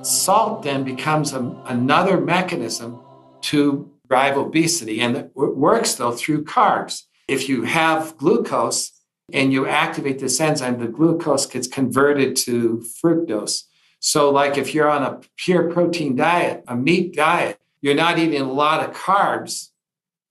Salt then becomes another mechanism to drive obesity, and it works though through carbs. If you have glucose and you activate this enzyme, the glucose gets converted to fructose. So like if you're on a pure protein diet, a meat diet, you're not eating a lot of carbs,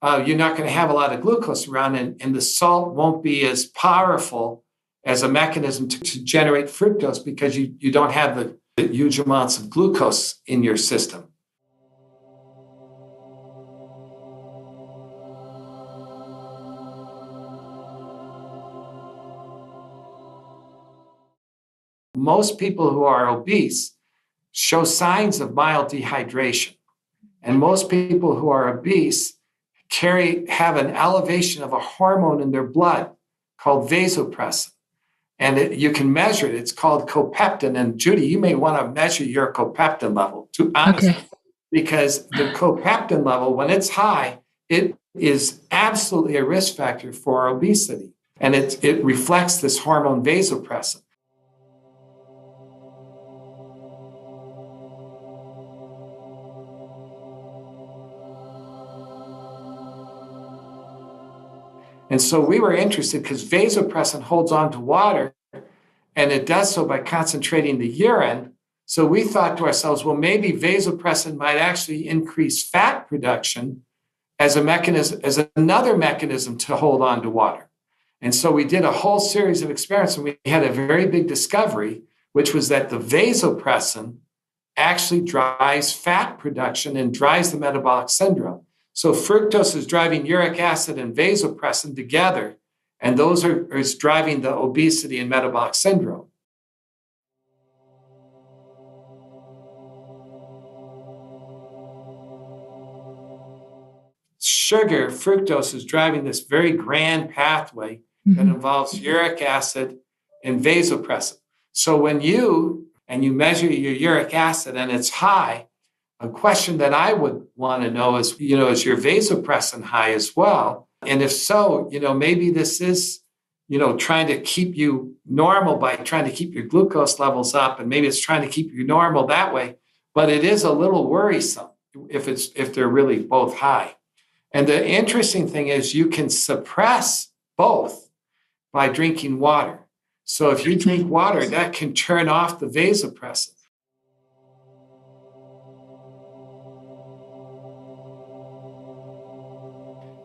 you're not going to have a lot of glucose around, and the salt won't be as powerful as a mechanism to generate fructose because you don't have the huge amounts of glucose in your system. Most people who are obese show signs of mild dehydration. And most people who are obese have an elevation of a hormone in their blood called vasopressin. And you can measure it. It's called copeptin. And Judy, you may want to measure your copeptin level, to honestly, because the copeptin level, when it's high, it is absolutely a risk factor for obesity. And it reflects this hormone vasopressin. And so we were interested because vasopressin holds on to water, and it does so by concentrating the urine. So we thought to ourselves, well, maybe vasopressin might actually increase fat production as another mechanism to hold on to water. And so we did a whole series of experiments, and we had a very big discovery, which was that the vasopressin actually drives fat production and drives the metabolic syndrome. So fructose is driving uric acid and vasopressin together, and those is driving the obesity and metabolic syndrome. Fructose is driving this very grand pathway that involves uric acid and vasopressin. So when you measure your uric acid and it's high, a question that I would want to know is, is your vasopressin high as well? And if so, maybe this is, trying to keep you normal by trying to keep your glucose levels up, and maybe it's trying to keep you normal that way. But it is a little worrisome if they're really both high. And the interesting thing is you can suppress both by drinking water. So if you drink water, that can turn off the vasopressin.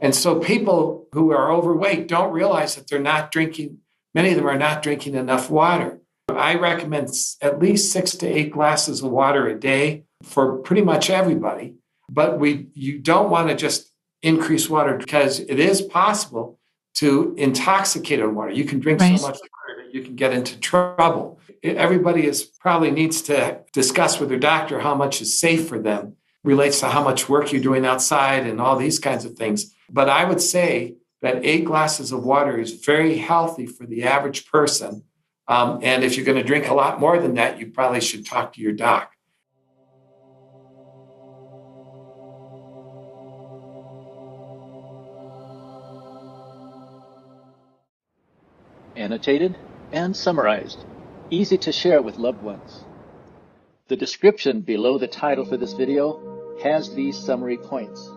And so people who are overweight don't realize that they're not drinking, many of them are not drinking enough water. I recommend at least 6 to 8 glasses of water a day for pretty much everybody. But you don't want to just increase water because it is possible to intoxicate on water. You can drink so much water that you can get into trouble. Everybody probably needs to discuss with their doctor how much is safe for them, relates to how much work you're doing outside and all these kinds of things. But I would say that 8 glasses of water is very healthy for the average person. And if you're going to drink a lot more than that, you probably should talk to your doc. Annotated and summarized, easy to share with loved ones. The description below the title for this video has these summary points.